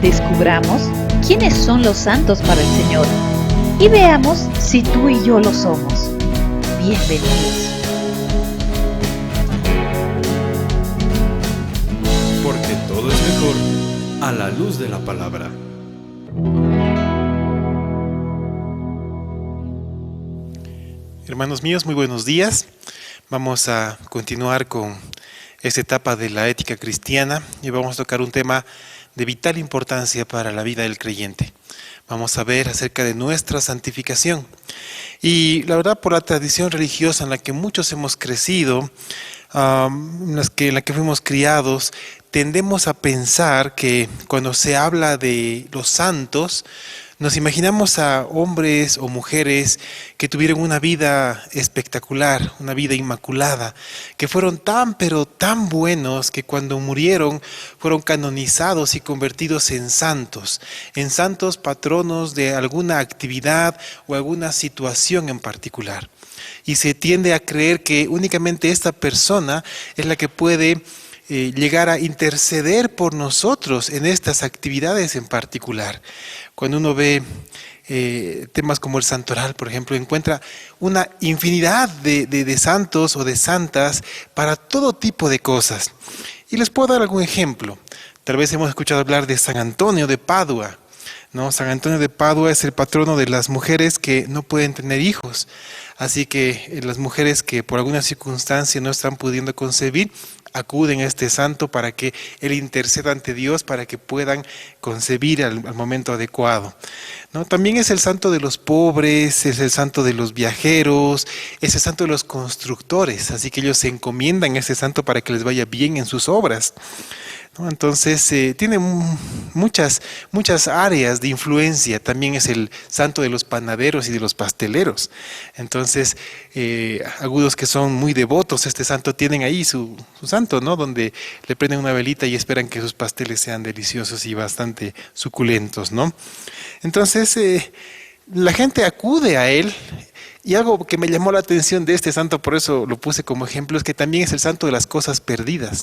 Descubramos quiénes son los santos para el Señor y veamos si tú y yo lo somos. Bienvenidos. Porque todo es mejor a la luz de la palabra. Hermanos míos, muy buenos días. Vamos a continuar con esta etapa de la ética cristiana y vamos a tocar un tema de vital importancia para la vida del creyente. Vamos a ver acerca de nuestra santificación. Y la verdad, por la tradición religiosa en la que muchos hemos crecido, en la que fuimos criados, tendemos a pensar que cuando se habla de los santos, nos imaginamos a hombres o mujeres que tuvieron una vida espectacular, una vida inmaculada, que fueron tan pero tan buenos que cuando murieron fueron canonizados y convertidos en santos patronos de alguna actividad o alguna situación en particular. Y se tiende a creer que únicamente esta persona es la que puede llegar a interceder por nosotros en estas actividades en particular. Cuando uno ve temas como el santoral, por ejemplo, encuentra una infinidad de santos o de santas para todo tipo de cosas. Y les puedo dar algún ejemplo. Tal vez hemos escuchado hablar de San Antonio de Padua, ¿no? San Antonio de Padua es el patrono de las mujeres que no pueden tener hijos. Así que las mujeres que por alguna circunstancia no están pudiendo concebir, acuden a este santo para que él interceda ante Dios para que puedan concebir al momento adecuado, ¿no? También es el santo de los pobres, es el santo de los viajeros, es el santo de los constructores, así que ellos se encomiendan a ese santo para que les vaya bien en sus obras, ¿no? Entonces tiene muchas áreas de influencia. También es el santo de los panaderos y de los pasteleros. Entonces algunos que son muy devotos a este santo tienen ahí su santo, ¿no? Donde le prenden una velita y esperan que sus pasteles sean deliciosos y bastante suculentos, ¿no? Entonces la gente acude a él. Y algo que me llamó la atención de este santo, por eso lo puse como ejemplo, es que también es el santo de las cosas perdidas.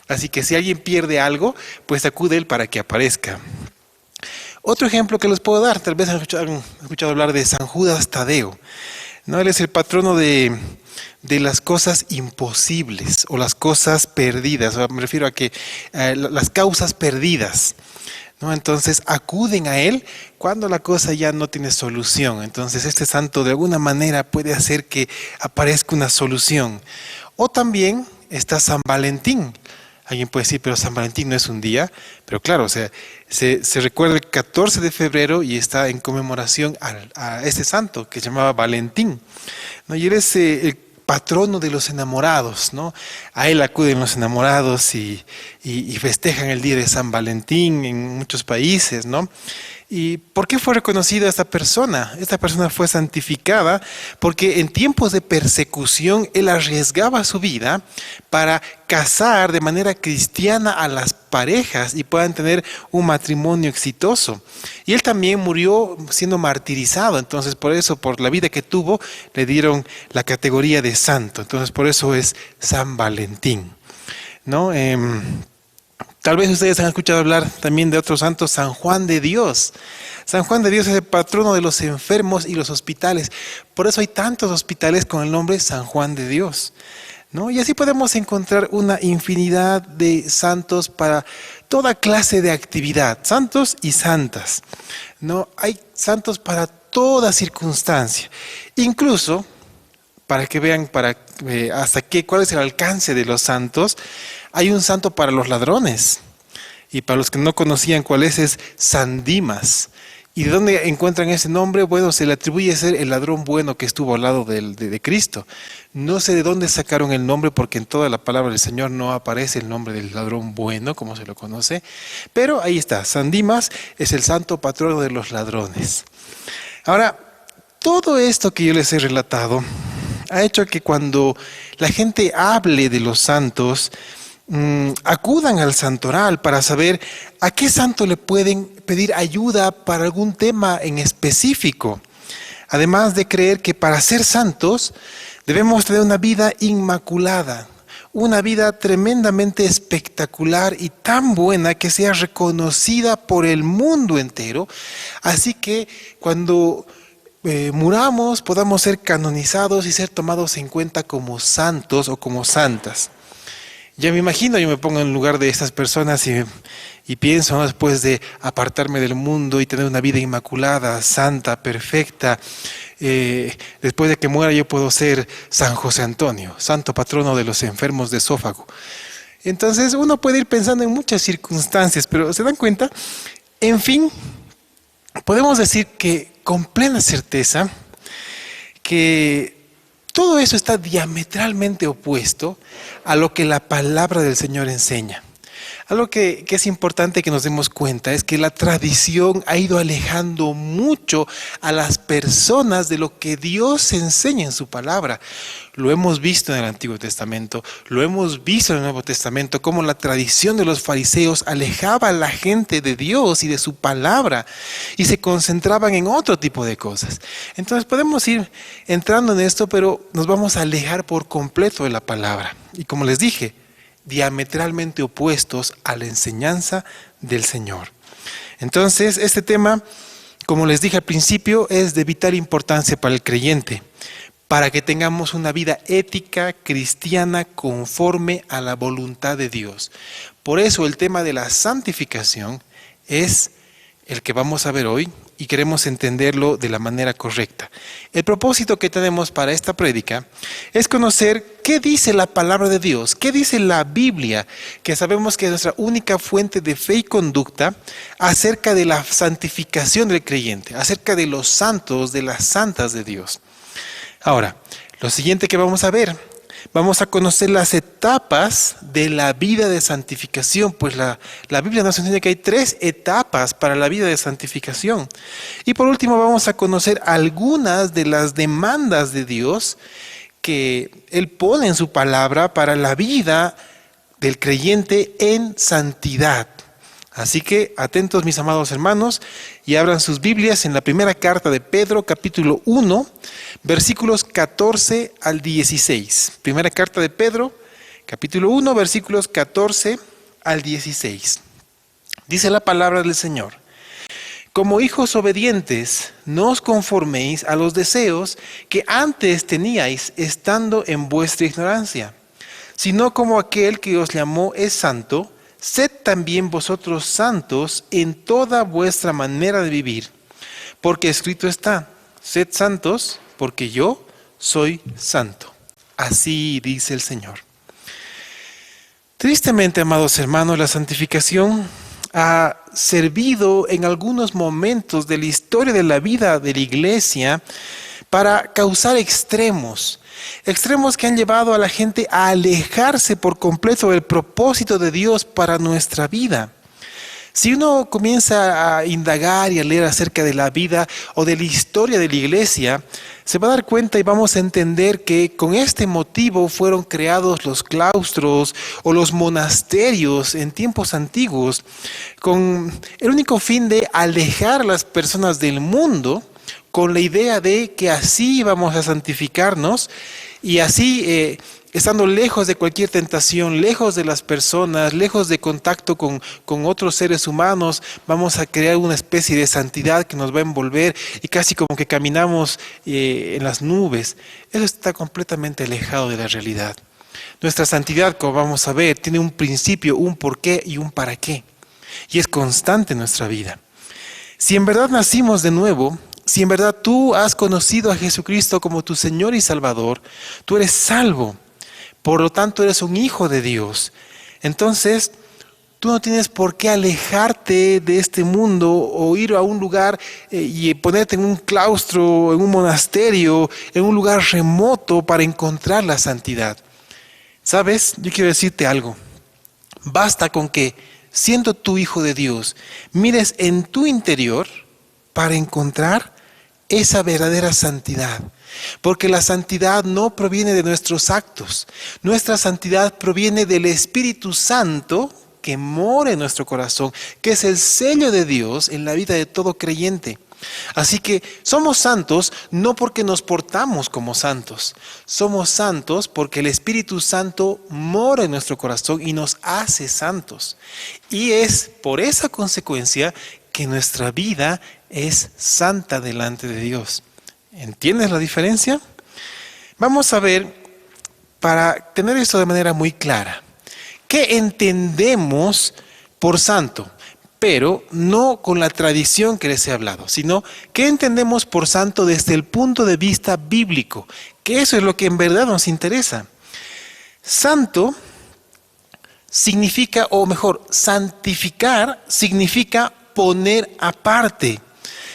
Así que si alguien pierde algo, pues acude él para que aparezca. Otro ejemplo que les puedo dar, tal vez han escuchado hablar de San Judas Tadeo, ¿no? Él es el patrono de las cosas imposibles o las cosas perdidas. Me refiero a que las causas perdidas, ¿no? Entonces acuden a él cuando la cosa ya no tiene solución. Entonces este santo de alguna manera puede hacer que aparezca una solución. O también está San Valentín. Alguien puede decir, pero San Valentín no es un día. Pero claro, o sea, se recuerda el 14 de febrero y está en conmemoración a este santo que se llamaba Valentín, ¿no? Y él es el patrono de los enamorados, ¿no? A él acuden los enamorados y festejan el día de San Valentín en muchos países, ¿no? ¿Y por qué fue reconocida esta persona? Esta persona fue santificada porque en tiempos de persecución él arriesgaba su vida para casar de manera cristiana a las parejas y puedan tener un matrimonio exitoso. Y él también murió siendo martirizado, entonces por eso, por la vida que tuvo, le dieron la categoría de santo. Entonces por eso es San Valentín, ¿no? Tal vez ustedes han escuchado hablar también de otro santo, San Juan de Dios. San Juan de Dios es el patrono de los enfermos y los hospitales. Por eso hay tantos hospitales con el nombre San Juan de Dios, ¿no? Y así podemos encontrar una infinidad de santos para toda clase de actividad, santos y santas, ¿no? Hay santos para toda circunstancia, incluso para que vean cuál es el alcance de los santos. Hay un santo para los ladrones, y para los que no conocían cuál es San Dimas. ¿Y de dónde encuentran ese nombre? Bueno, se le atribuye ser el ladrón bueno que estuvo al lado de Cristo. No sé de dónde sacaron el nombre, porque en toda la palabra del Señor no aparece el nombre del ladrón bueno, como se lo conoce, pero ahí está, San Dimas es el santo patrono de los ladrones. Ahora, todo esto que yo les he relatado ha hecho que cuando la gente hable de los santos, acudan al santoral para saber a qué santo le pueden pedir ayuda para algún tema en específico. Además de creer que para ser santos debemos tener una vida inmaculada, una vida tremendamente espectacular y tan buena que sea reconocida por el mundo entero. Así que cuando muramos podamos ser canonizados y ser tomados en cuenta como santos o como santas. Ya me imagino, yo me pongo en lugar de estas personas y pienso, ¿no?, después de apartarme del mundo y tener una vida inmaculada, santa, perfecta, después de que muera yo puedo ser San José Antonio, santo patrono de los enfermos de esófago. Entonces uno puede ir pensando en muchas circunstancias, pero ¿se dan cuenta? En fin, podemos decir que con plena certeza que todo eso está diametralmente opuesto a lo que la palabra del Señor enseña. Algo que es importante que nos demos cuenta es que la tradición ha ido alejando mucho a las personas de lo que Dios enseña en su palabra. Lo hemos visto en el Antiguo Testamento, lo hemos visto en el Nuevo Testamento, cómo la tradición de los fariseos alejaba a la gente de Dios y de su palabra y se concentraban en otro tipo de cosas. Entonces podemos ir entrando en esto, pero nos vamos a alejar por completo de la palabra. Y como les dije, diametralmente opuestos a la enseñanza del Señor. Entonces, este tema, como les dije al principio, es de vital importancia para el creyente, para que tengamos una vida ética cristiana conforme a la voluntad de Dios. Por eso el tema de la santificación es el que vamos a ver hoy y queremos entenderlo de la manera correcta. El propósito que tenemos para esta prédica es conocer qué dice la palabra de Dios, qué dice la Biblia, que sabemos que es nuestra única fuente de fe y conducta acerca de la santificación del creyente, acerca de los santos, de las santas de Dios. Ahora, lo siguiente que vamos a ver, vamos a conocer las etapas de la vida de santificación, pues la Biblia nos enseña que hay 3 etapas para la vida de santificación. Y por último vamos a conocer algunas de las demandas de Dios que Él pone en su palabra para la vida del creyente en santidad. Así que atentos, mis amados hermanos, y abran sus Biblias en la primera carta de Pedro, capítulo 1, versículos 14 al 16. Primera carta de Pedro, capítulo 1, versículos 14 al 16. Dice la palabra del Señor: como hijos obedientes, no os conforméis a los deseos que antes teníais estando en vuestra ignorancia, sino como aquel que os llamó es santo, sed también vosotros santos en toda vuestra manera de vivir, porque escrito está: sed santos, porque yo soy santo. Así dice el Señor. Tristemente, amados hermanos, la santificación ha servido en algunos momentos de la historia de la vida de la iglesia para causar extremos que han llevado a la gente a alejarse por completo del propósito de Dios para nuestra vida. Si uno comienza a indagar y a leer acerca de la vida o de la historia de la iglesia, se va a dar cuenta y vamos a entender que con este motivo fueron creados los claustros o los monasterios en tiempos antiguos, con el único fin de alejar a las personas del mundo, con la idea de que así íbamos a santificarnos y así, estando lejos de cualquier tentación, lejos de las personas, lejos de contacto con otros seres humanos, vamos a crear una especie de santidad que nos va a envolver y casi como que caminamos en las nubes. Eso está completamente alejado de la realidad. Nuestra santidad, como vamos a ver, tiene un principio, un porqué y un para qué. Y es constante en nuestra vida. Si en verdad nacimos de nuevo, si en verdad tú has conocido a Jesucristo como tu Señor y Salvador, tú eres salvo. Por lo tanto, eres un hijo de Dios. Entonces, tú no tienes por qué alejarte de este mundo o ir a un lugar y ponerte en un claustro, en un monasterio, en un lugar remoto para encontrar la santidad. ¿Sabes? Yo quiero decirte algo. Basta con que, siendo tú hijo de Dios, mires en tu interior para encontrar esa verdadera santidad. Porque la santidad no proviene de nuestros actos. Nuestra santidad proviene del Espíritu Santo que mora en nuestro corazón, que es el sello de Dios en la vida de todo creyente. Así que somos santos no porque nos portamos como santos. Somos santos porque el Espíritu Santo mora en nuestro corazón y nos hace santos. Y es por esa consecuencia que nuestra vida es santa delante de Dios. ¿Entiendes la diferencia? Vamos a ver, para tener esto de manera muy clara, ¿qué entendemos por santo? Pero no con la tradición que les he hablado, sino ¿qué entendemos por santo desde el punto de vista bíblico? Que eso es lo que en verdad nos interesa. Santo significa, o mejor, santificar significa poner aparte.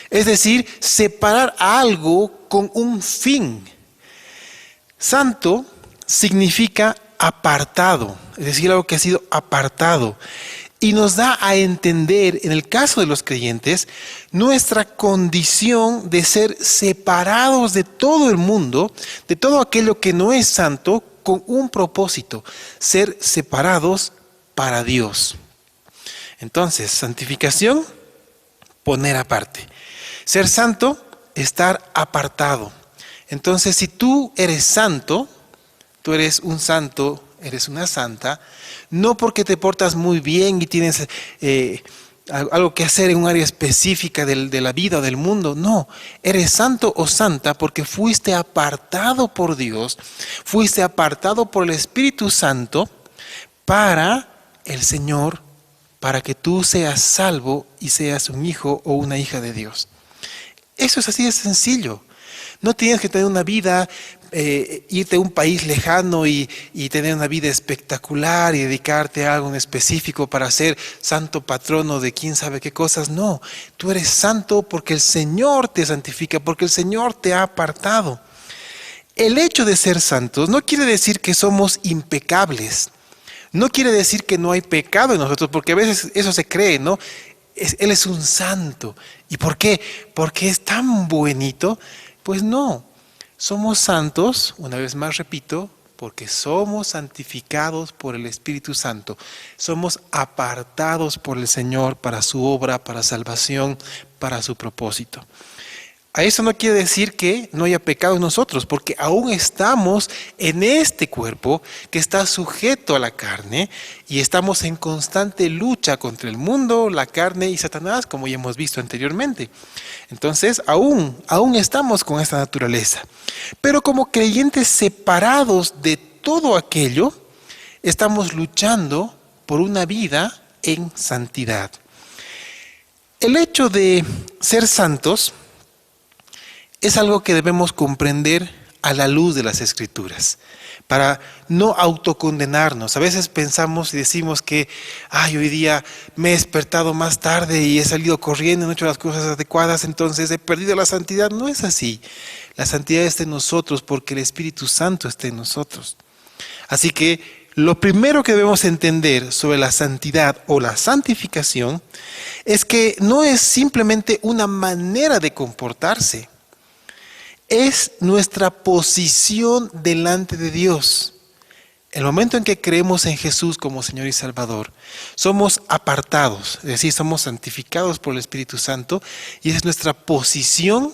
Es decir, separar algo con un fin. Santo significa apartado, es decir, algo que ha sido apartado. Y nos da a entender, en el caso de los creyentes, nuestra condición de ser separados de todo el mundo, de todo aquello que no es santo, con un propósito, ser separados para Dios. Entonces, santificación, poner aparte. Ser santo, estar apartado. Entonces, si tú eres santo, tú eres un santo, eres una santa, no porque te portas muy bien y tienes algo que hacer en un área específica de la vida o del mundo, no, eres santo o santa porque fuiste apartado por Dios, fuiste apartado por el Espíritu Santo para el Señor, para que tú seas salvo y seas un hijo o una hija de Dios. Eso es así de sencillo. No tienes que tener una vida, irte a un país lejano y tener una vida espectacular y dedicarte a algo en específico para ser santo patrono de quién sabe qué cosas. No, tú eres santo porque el Señor te santifica, porque el Señor te ha apartado. El hecho de ser santos no quiere decir que somos impecables. No quiere decir que no hay pecado en nosotros, porque a veces eso se cree, ¿no? Él es un santo. ¿Y por qué? Porque es tan bonito. Pues no, somos santos, una vez más repito, porque somos santificados por el Espíritu Santo. Somos apartados por el Señor para su obra, para salvación, para su propósito. A eso no quiere decir que no haya pecado en nosotros, porque aún estamos en este cuerpo que está sujeto a la carne y estamos en constante lucha contra el mundo, la carne y Satanás, como ya hemos visto anteriormente. Entonces, aún estamos con esta naturaleza. Pero como creyentes separados de todo aquello, estamos luchando por una vida en santidad. El hecho de ser santos es algo que debemos comprender a la luz de las Escrituras, para no autocondenarnos. A veces pensamos y decimos que hoy día me he despertado más tarde y he salido corriendo, no he hecho las cosas adecuadas, entonces he perdido la santidad. No es así. La santidad está en nosotros porque el Espíritu Santo está en nosotros. Así que lo primero que debemos entender sobre la santidad o la santificación es que no es simplemente una manera de comportarse. Es nuestra posición delante de Dios. El momento en que creemos en Jesús como Señor y Salvador, somos apartados, es decir, somos santificados por el Espíritu Santo y esa es nuestra posición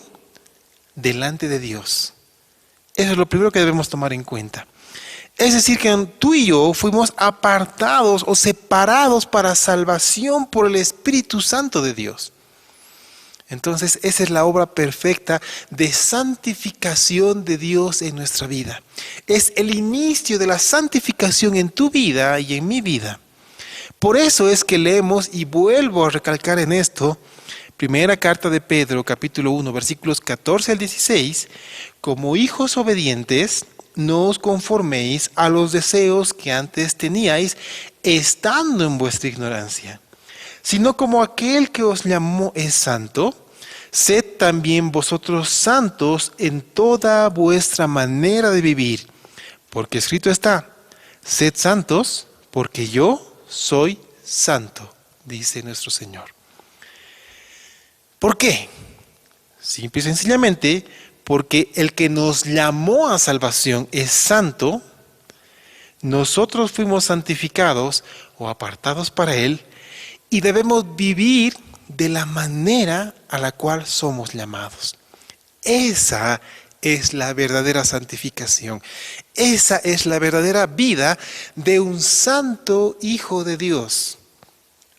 delante de Dios. Eso es lo primero que debemos tomar en cuenta. Es decir, que tú y yo fuimos apartados o separados para salvación por el Espíritu Santo de Dios. Entonces, esa es la obra perfecta de santificación de Dios en nuestra vida. Es el inicio de la santificación en tu vida y en mi vida. Por eso es que leemos, y vuelvo a recalcar en esto, primera carta de Pedro, capítulo 1, versículos 14 al 16, como hijos obedientes, no os conforméis a los deseos que antes teníais, estando en vuestra ignorancia, sino como aquel que os llamó es santo, sed también vosotros santos en toda vuestra manera de vivir, porque escrito está, sed santos, porque yo soy santo, dice nuestro Señor. ¿Por qué? Simple y sencillamente, porque el que nos llamó a salvación es santo, nosotros fuimos santificados o apartados para Él, y debemos vivir de la manera a la cual somos llamados. Esa es la verdadera santificación. Esa es la verdadera vida de un santo hijo de Dios.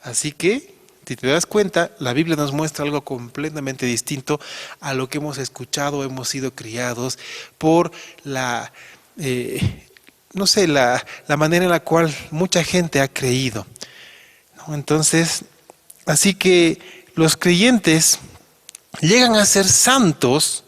Así que, si te das cuenta, la Biblia nos muestra algo completamente distinto a lo que hemos escuchado, hemos sido criados por la manera en la cual mucha gente ha creído, ¿no? Entonces, así que los creyentes llegan a ser santos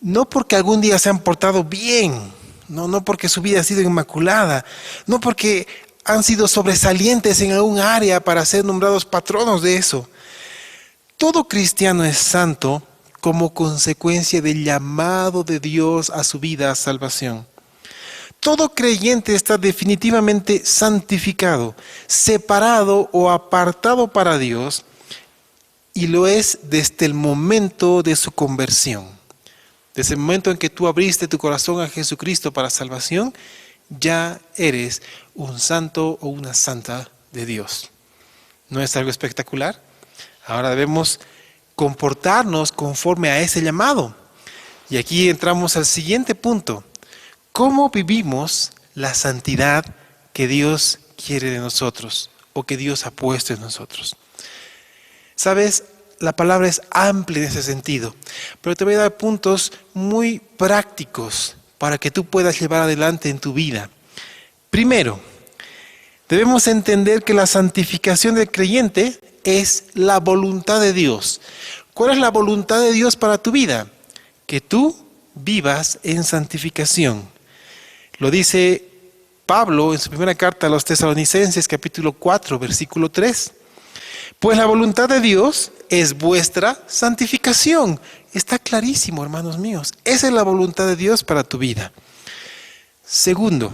no porque algún día se han portado bien, no porque su vida ha sido inmaculada, no porque han sido sobresalientes en algún área para ser nombrados patronos de eso. Todo cristiano es santo como consecuencia del llamado de Dios a su vida a salvación. Todo creyente está definitivamente santificado, separado o apartado para Dios, y lo es desde el momento de su conversión. Desde el momento en que tú abriste tu corazón a Jesucristo para salvación, ya eres un santo o una santa de Dios. ¿No es algo espectacular? Ahora debemos comportarnos conforme a ese llamado. Y aquí entramos al siguiente punto. ¿Cómo vivimos la santidad que Dios quiere de nosotros o que Dios ha puesto en nosotros? ¿Sabes? La palabra es amplia en ese sentido, pero te voy a dar puntos muy prácticos para que tú puedas llevar adelante en tu vida. Primero, debemos entender que la santificación del creyente es la voluntad de Dios. ¿Cuál es la voluntad de Dios para tu vida? Que tú vivas en santificación. Lo dice Pablo en su primera carta a los Tesalonicenses, capítulo 4, versículo 3. Pues la voluntad de Dios es vuestra santificación. Está clarísimo, hermanos míos. Esa es la voluntad de Dios para tu vida. Segundo,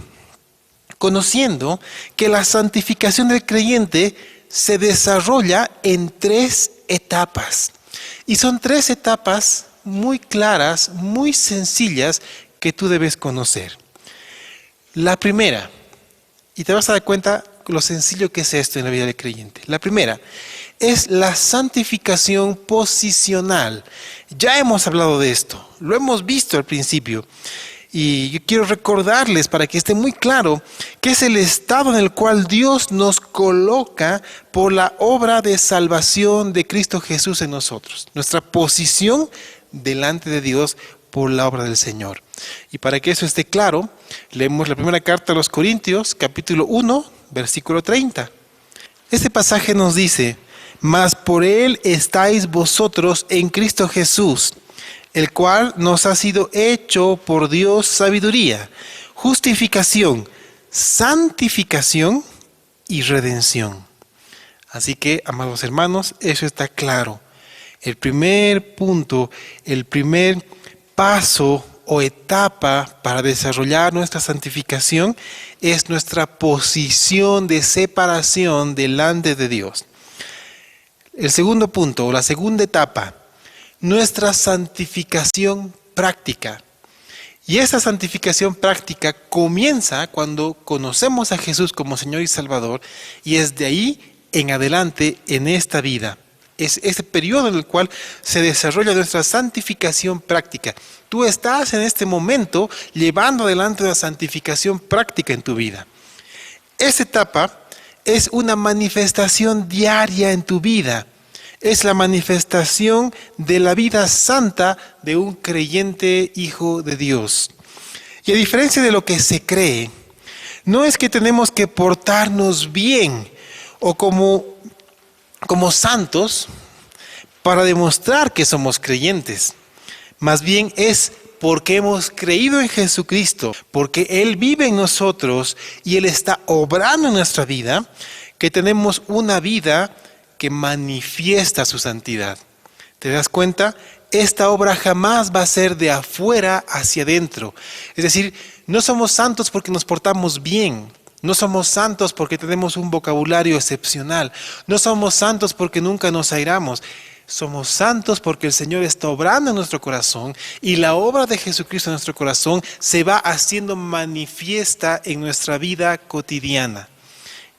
conociendo que la santificación del creyente se desarrolla en 3 etapas. Y son 3 etapas muy claras, muy sencillas, que tú debes conocer. La primera, y te vas a dar cuenta lo sencillo que es esto en la vida del creyente. La primera es la santificación posicional. Ya hemos hablado de esto, lo hemos visto al principio. Y yo quiero recordarles para que esté muy claro que es el estado en el cual Dios nos coloca por la obra de salvación de Cristo Jesús en nosotros. Nuestra posición delante de Dios por la obra del Señor. Y para que eso esté claro, leemos la primera carta a los Corintios, capítulo 1, versículo 30. Este pasaje nos dice: mas por Él estáis vosotros en Cristo Jesús, el cual nos ha sido hecho por Dios sabiduría, justificación, santificación y redención. Así que, amados hermanos, eso está claro. El primer punto, el primer paso o etapa para desarrollar nuestra santificación es nuestra posición de separación delante de Dios. El segundo punto, o la segunda etapa, nuestra santificación práctica. Y esa santificación práctica comienza cuando conocemos a Jesús como Señor y Salvador, y es de ahí en adelante en esta vida. Es ese periodo en el cual se desarrolla nuestra santificación práctica. Tú estás en este momento llevando adelante una santificación práctica en tu vida. Esta etapa es una manifestación diaria en tu vida. Es la manifestación de la vida santa de un creyente hijo de Dios. Y a diferencia de lo que se cree, no es que tenemos que portarnos bien o como santos para demostrar que somos creyentes. Más bien es porque hemos creído en Jesucristo, porque Él vive en nosotros y Él está obrando en nuestra vida, que tenemos una vida que manifiesta su santidad. ¿Te das cuenta? Esta obra jamás va a ser de afuera hacia adentro. Es decir, no somos santos porque nos portamos bien. No somos santos porque tenemos un vocabulario excepcional. No somos santos porque nunca nos airamos. Somos santos porque el Señor está obrando en nuestro corazón y la obra de Jesucristo en nuestro corazón se va haciendo manifiesta en nuestra vida cotidiana.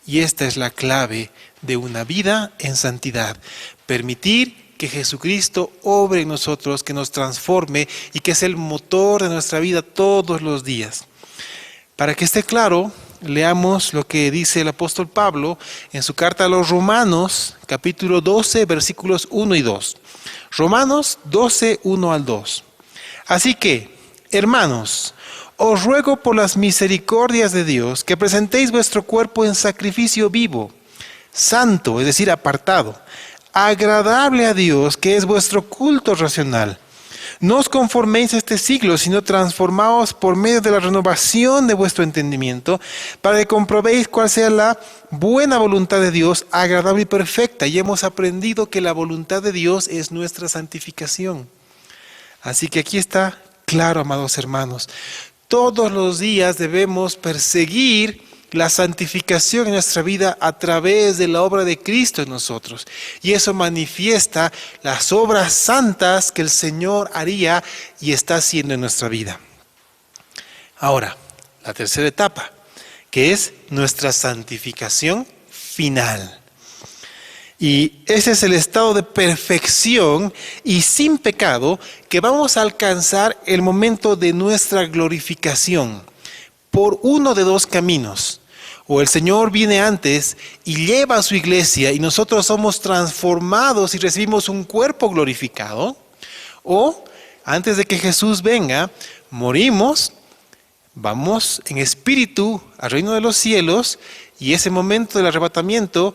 Y esta es la clave de una vida en santidad. Permitir que Jesucristo obre en nosotros, que nos transforme y que es el motor de nuestra vida todos los días. Para que esté claro, leamos lo que dice el apóstol Pablo en su carta a los Romanos, capítulo 12, versículos 1 y 2. Romanos 12, 1 al 2. Así que, hermanos, os ruego por las misericordias de Dios que presentéis vuestro cuerpo en sacrificio vivo, santo, es decir, apartado, agradable a Dios, que es vuestro culto racional. No os conforméis a este siglo, sino transformaos por medio de la renovación de vuestro entendimiento, para que comprobéis cuál sea la buena voluntad de Dios, agradable y perfecta. Y hemos aprendido que la voluntad de Dios es nuestra santificación. Así que aquí está claro, amados hermanos. Todos los días debemos perseguir la santificación en nuestra vida a través de la obra de Cristo en nosotros. Y eso manifiesta las obras santas que el Señor haría y está haciendo en nuestra vida. Ahora, la tercera etapa, que es nuestra santificación final. Y ese es el estado de perfección y sin pecado que vamos a alcanzar el momento de nuestra glorificación por uno de dos caminos. O el Señor viene antes y lleva a su iglesia y nosotros somos transformados y recibimos un cuerpo glorificado. O antes de que Jesús venga, morimos, vamos en espíritu al reino de los cielos y ese momento del arrebatamiento,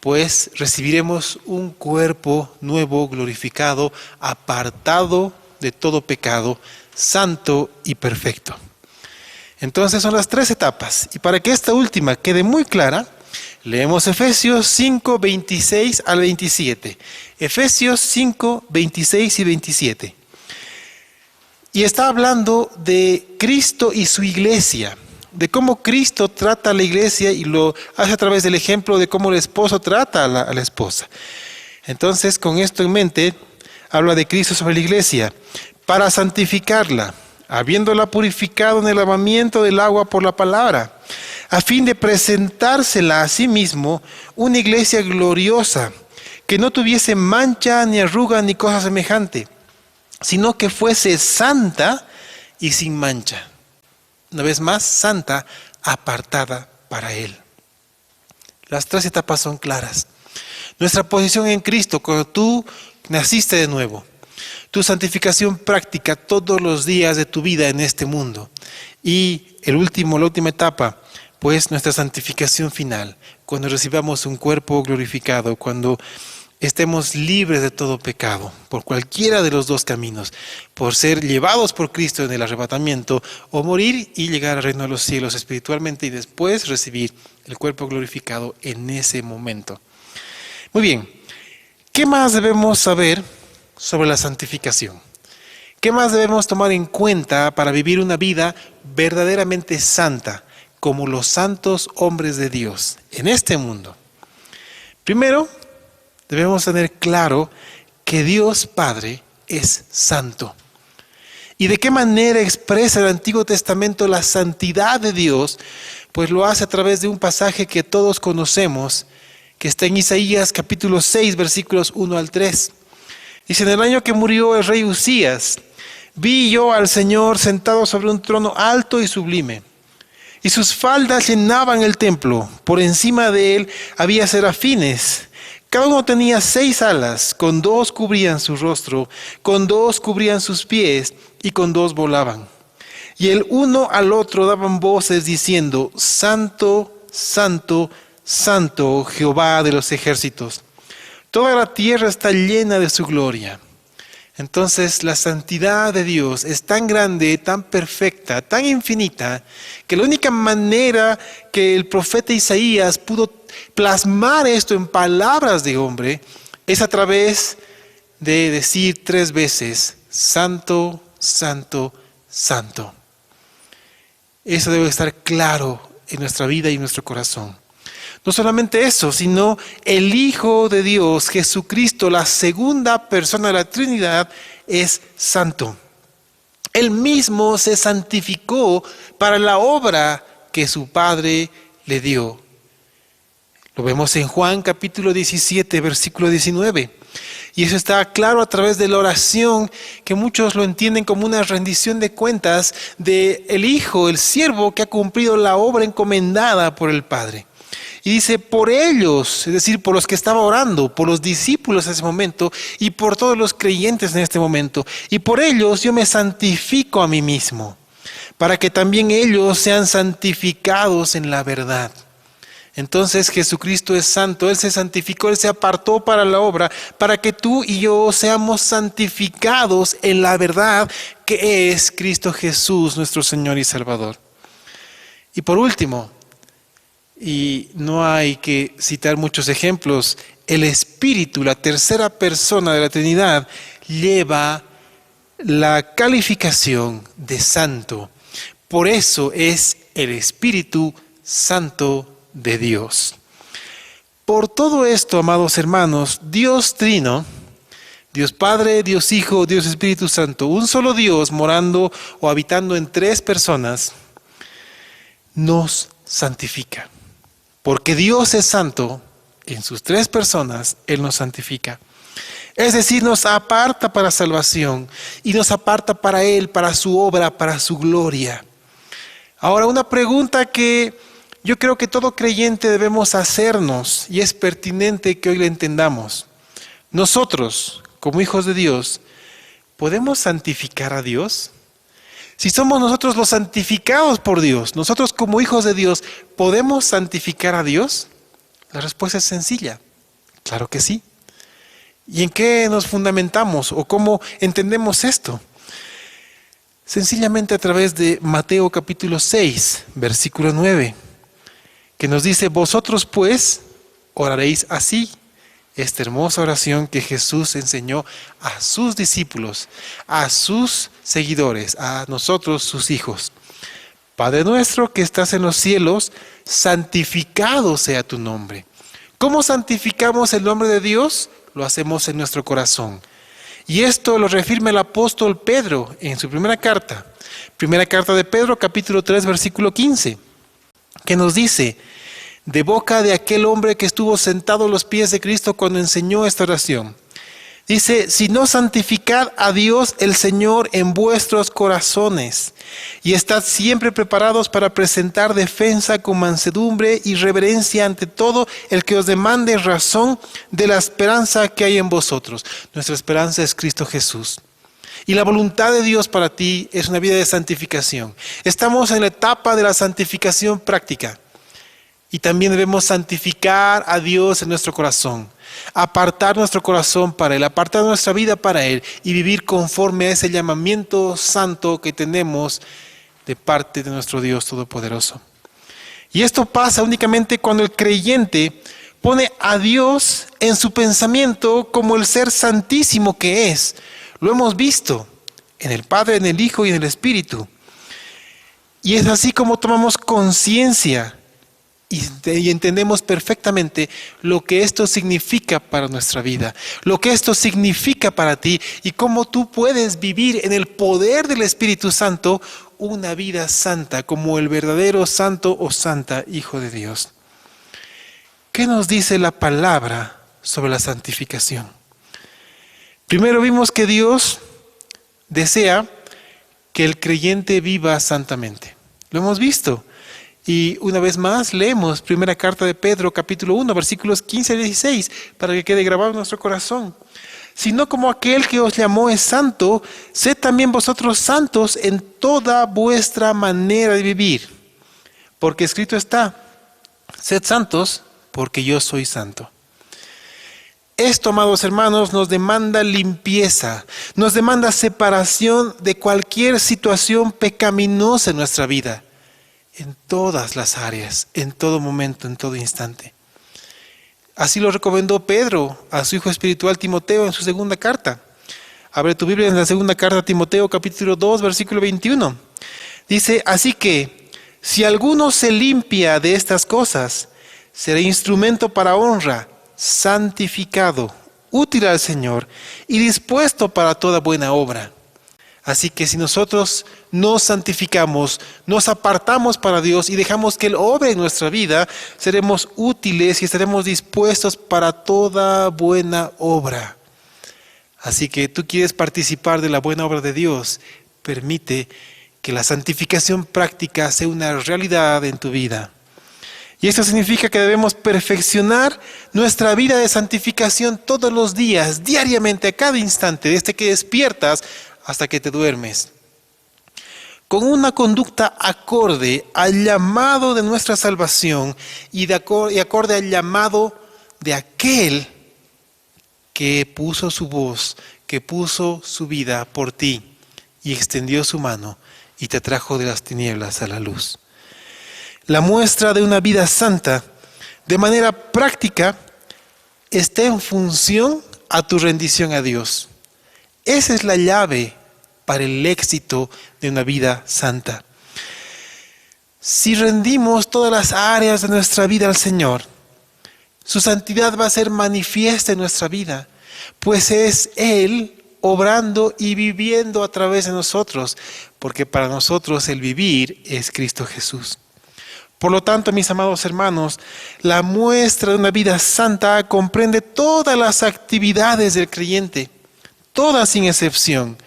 pues recibiremos un cuerpo nuevo, glorificado, apartado de todo pecado, santo y perfecto. Entonces son las tres etapas. Y para que esta última quede muy clara, leemos Efesios 5, 26 al 27. Efesios 5, 26 y 27. Y está hablando de Cristo y su iglesia, de cómo Cristo trata a la iglesia y lo hace a través del ejemplo de cómo el esposo trata a la esposa. Entonces, con esto en mente, habla de Cristo sobre la iglesia, para santificarla, habiéndola purificado en el lavamiento del agua por la palabra, a fin de presentársela a sí mismo una iglesia gloriosa, que no tuviese mancha, ni arruga, ni cosa semejante, sino que fuese santa y sin mancha. Una vez más, santa, apartada para Él. Las tres etapas son claras. Nuestra posición en Cristo, cuando tú naciste de nuevo, tu santificación práctica todos los días de tu vida en este mundo. Y la última etapa, pues nuestra santificación final, cuando recibamos un cuerpo glorificado, cuando estemos libres de todo pecado, por cualquiera de los dos caminos, por ser llevados por Cristo en el arrebatamiento, o morir y llegar al reino de los cielos espiritualmente y después recibir el cuerpo glorificado en ese momento. Muy bien, ¿qué más debemos saber sobre la santificación? ¿Qué más debemos tomar en cuenta para vivir una vida verdaderamente santa, como los santos hombres de Dios en este mundo? Primero, debemos tener claro que Dios Padre es santo. ¿Y de qué manera expresa el Antiguo Testamento la santidad de Dios? Pues lo hace a través de un pasaje que todos conocemos, que está en Isaías capítulo 6, versículos 1 al 3. Dice: en el año que murió el rey Usías, vi yo al Señor sentado sobre un trono alto y sublime, y sus faldas llenaban el templo. Por encima de él había serafines. Cada uno tenía 6 alas, con 2 cubrían su rostro, con 2 cubrían sus pies, y con 2 volaban. Y el uno al otro daban voces diciendo: Santo, Santo, Santo, Jehová de los ejércitos. Toda la tierra está llena de su gloria. Entonces la santidad de Dios es tan grande, tan perfecta, tan infinita, que la única manera que el profeta Isaías pudo plasmar esto en palabras de hombre es a través de decir 3 veces: Santo, Santo, Santo. Eso debe estar claro en nuestra vida y en nuestro corazón. No solamente eso, sino el Hijo de Dios, Jesucristo, la segunda persona de la Trinidad, es santo. Él mismo se santificó para la obra que su Padre le dio. Lo vemos en Juan capítulo 17, versículo 19. Y eso está claro a través de la oración, que muchos lo entienden como una rendición de cuentas del Hijo, el siervo que ha cumplido la obra encomendada por el Padre. Y dice, por ellos, es decir, por los que estaba orando, por los discípulos en ese momento y por todos los creyentes en este momento. Y por ellos yo me santifico a mí mismo, para que también ellos sean santificados en la verdad. Entonces Jesucristo es santo, Él se santificó, Él se apartó para la obra, para que tú y yo seamos santificados en la verdad que es Cristo Jesús, nuestro Señor y Salvador. Y por último, y no hay que citar muchos ejemplos, el Espíritu, la tercera persona de la Trinidad, lleva la calificación de santo. Por eso es el Espíritu Santo de Dios. Por todo esto, amados hermanos, Dios Trino, Dios Padre, Dios Hijo, Dios Espíritu Santo, un solo Dios morando o habitando en tres personas, nos santifica. Porque Dios es santo, en sus tres personas, Él nos santifica. Es decir, nos aparta para salvación y nos aparta para Él, para su obra, para su gloria. Ahora, una pregunta que yo creo que todo creyente debemos hacernos y es pertinente que hoy la entendamos. Nosotros, como hijos de Dios, ¿podemos santificar a Dios? Si somos nosotros los santificados por Dios, nosotros como hijos de Dios, ¿podemos santificar a Dios? La respuesta es sencilla. Claro que sí. ¿Y en qué nos fundamentamos o cómo entendemos esto? Sencillamente a través de Mateo capítulo 6, versículo 9, que nos dice, vosotros pues oraréis así. Esta hermosa oración que Jesús enseñó a sus discípulos, a sus seguidores, a nosotros sus hijos. Padre nuestro que estás en los cielos, santificado sea tu nombre. ¿Cómo santificamos el nombre de Dios? Lo hacemos en nuestro corazón. Y esto lo reafirma el apóstol Pedro en su primera carta de Pedro, capítulo 3, versículo 15, que nos dice, de boca de aquel hombre que estuvo sentado a los pies de Cristo cuando enseñó esta oración. Dice, si no santificad a Dios el Señor en vuestros corazones y estad siempre preparados para presentar defensa con mansedumbre y reverencia ante todo el que os demande razón de la esperanza que hay en vosotros. Nuestra esperanza es Cristo Jesús. Y la voluntad de Dios para ti es una vida de santificación. Estamos en la etapa de la santificación práctica. Y también debemos santificar a Dios en nuestro corazón, apartar nuestro corazón para Él, apartar nuestra vida para Él y vivir conforme a ese llamamiento santo que tenemos de parte de nuestro Dios Todopoderoso. Y esto pasa únicamente cuando el creyente pone a Dios en su pensamiento como el ser santísimo que es. Lo hemos visto en el Padre, en el Hijo y en el Espíritu. Y es así como tomamos conciencia y entendemos perfectamente lo que esto significa para nuestra vida, lo que esto significa para ti y cómo tú puedes vivir en el poder del Espíritu Santo una vida santa como el verdadero santo o santa Hijo de Dios. ¿Qué nos dice la palabra sobre la santificación? Primero vimos que Dios desea que el creyente viva santamente. Lo hemos visto. Y una vez más leemos primera carta de Pedro, capítulo 1, versículos 15 y 16, para que quede grabado en nuestro corazón. Sino como aquel que os llamó es santo, sed también vosotros santos en toda vuestra manera de vivir. Porque escrito está, sed santos, porque yo soy santo. Esto, amados hermanos, nos demanda limpieza, nos demanda separación de cualquier situación pecaminosa en nuestra vida. En todas las áreas, en todo momento, en todo instante. Así lo recomendó Pedro a su hijo espiritual Timoteo en su segunda carta. Abre tu Biblia en la segunda carta a Timoteo, capítulo 2, versículo 21. Dice, así que, si alguno se limpia de estas cosas, será instrumento para honra, santificado, útil al Señor y dispuesto para toda buena obra. Así que si nosotros nos santificamos, nos apartamos para Dios y dejamos que Él obre en nuestra vida, seremos útiles y estaremos dispuestos para toda buena obra. Así que tú quieres participar de la buena obra de Dios, permite que la santificación práctica sea una realidad en tu vida. Y esto significa que debemos perfeccionar nuestra vida de santificación todos los días, diariamente, a cada instante, desde que despiertas hasta que te duermes. Con una conducta acorde al llamado de nuestra salvación y acorde al llamado de aquel que puso su voz, que puso su vida por ti y extendió su mano y te trajo de las tinieblas a la luz. La muestra de una vida santa, de manera práctica, está en función a tu rendición a Dios. Esa es la llave para el éxito de una vida santa. Si rendimos todas las áreas de nuestra vida al Señor, su santidad va a ser manifiesta en nuestra vida, pues es Él obrando y viviendo a través de nosotros, porque para nosotros el vivir es Cristo Jesús. Por lo tanto, mis amados hermanos, la muestra de una vida santa comprende todas las actividades del creyente, todas sin excepción.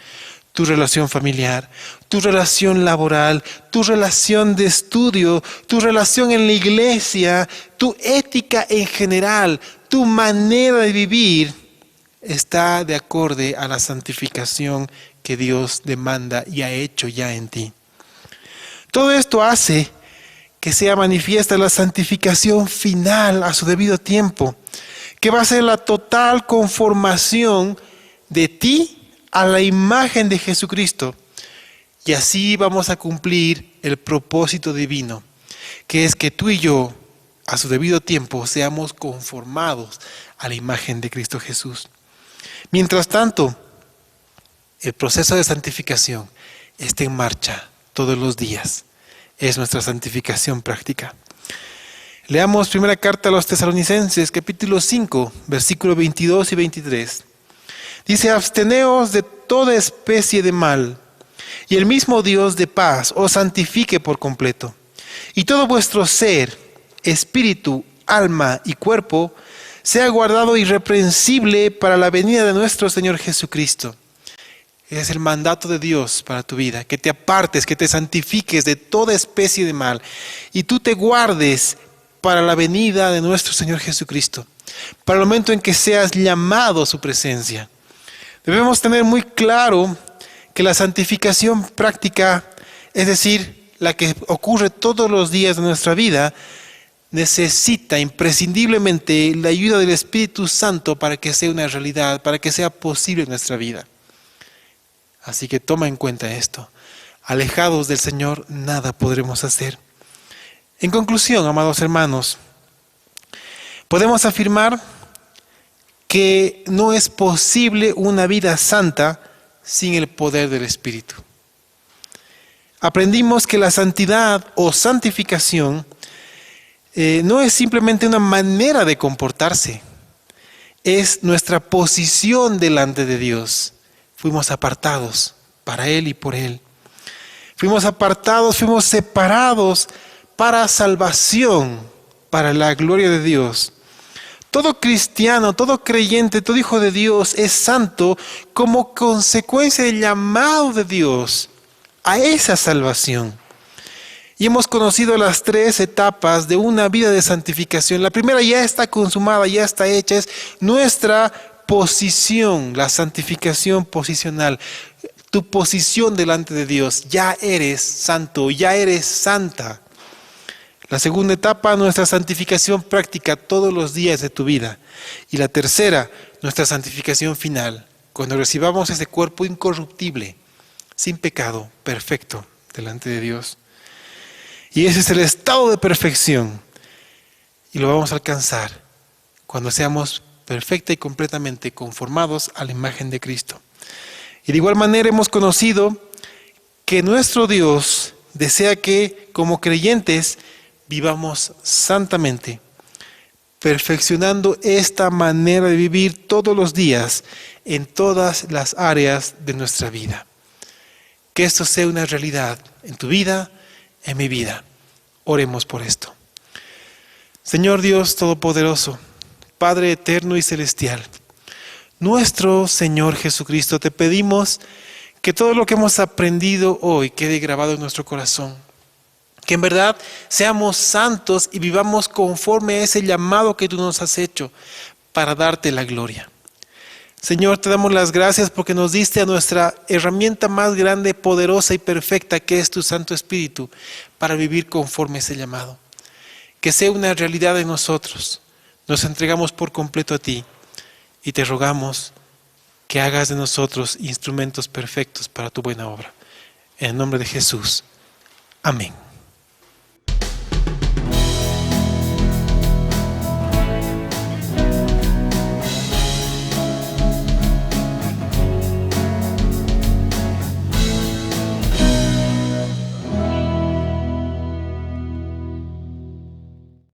Tu relación familiar, tu relación laboral, tu relación de estudio, tu relación en la iglesia, tu ética en general, tu manera de vivir está de acorde a la santificación que Dios demanda y ha hecho ya en ti. Todo esto hace que sea manifiesta la santificación final a su debido tiempo, que va a ser la total conformación de ti a la imagen de Jesucristo. Y así vamos a cumplir el propósito divino, que es que tú y yo, a su debido tiempo, seamos conformados a la imagen de Cristo Jesús. Mientras tanto, el proceso de santificación está en marcha todos los días. Es nuestra santificación práctica. Leamos primera carta a los Tesalonicenses, capítulo 5, versículos 22 y 23. Dice: absteneos de toda especie de mal, y el mismo Dios de paz os santifique por completo. Y todo vuestro ser, espíritu, alma y cuerpo, sea guardado irreprensible para la venida de nuestro Señor Jesucristo. Es el mandato de Dios para tu vida, que te apartes, que te santifiques de toda especie de mal y tú te guardes para la venida de nuestro Señor Jesucristo, para el momento en que seas llamado a su presencia. Debemos tener muy claro que la santificación práctica, es decir, la que ocurre todos los días de nuestra vida, necesita imprescindiblemente la ayuda del Espíritu Santo para que sea una realidad, para que sea posible en nuestra vida. Así que toma en cuenta esto. Alejados del Señor, nada podremos hacer. En conclusión, amados hermanos, podemos afirmar que no es posible una vida santa sin el poder del Espíritu. Aprendimos que la santidad o santificación no es simplemente una manera de comportarse, es nuestra posición delante de Dios. Fuimos apartados para Él y por Él. Fuimos apartados, fuimos separados para salvación, para la gloria de Dios. Todo cristiano, todo creyente, todo hijo de Dios es santo como consecuencia del llamado de Dios a esa salvación. Y hemos conocido las 3 etapas de una vida de santificación. La primera ya está consumada, ya está hecha, es nuestra posición, la santificación posicional. Tu posición delante de Dios, ya eres santo, ya eres santa. La segunda etapa, nuestra santificación práctica todos los días de tu vida. Y la tercera, nuestra santificación final, cuando recibamos ese cuerpo incorruptible, sin pecado, perfecto, delante de Dios. Y ese es el estado de perfección. Y lo vamos a alcanzar cuando seamos perfecta y completamente conformados a la imagen de Cristo. Y de igual manera hemos conocido que nuestro Dios desea que, como creyentes, vivamos santamente, perfeccionando esta manera de vivir todos los días en todas las áreas de nuestra vida. Que esto sea una realidad en tu vida, en mi vida. Oremos por esto. Señor Dios Todopoderoso, Padre eterno y celestial, nuestro Señor Jesucristo, te pedimos que todo lo que hemos aprendido hoy quede grabado en nuestro corazón. Que en verdad seamos santos y vivamos conforme a ese llamado que tú nos has hecho para darte la gloria. Señor, te damos las gracias porque nos diste a nuestra herramienta más grande, poderosa y perfecta, que es tu Santo Espíritu, para vivir conforme a ese llamado. Que sea una realidad en nosotros. Nos entregamos por completo a ti y te rogamos que hagas de nosotros instrumentos perfectos para tu buena obra. En el nombre de Jesús. Amén.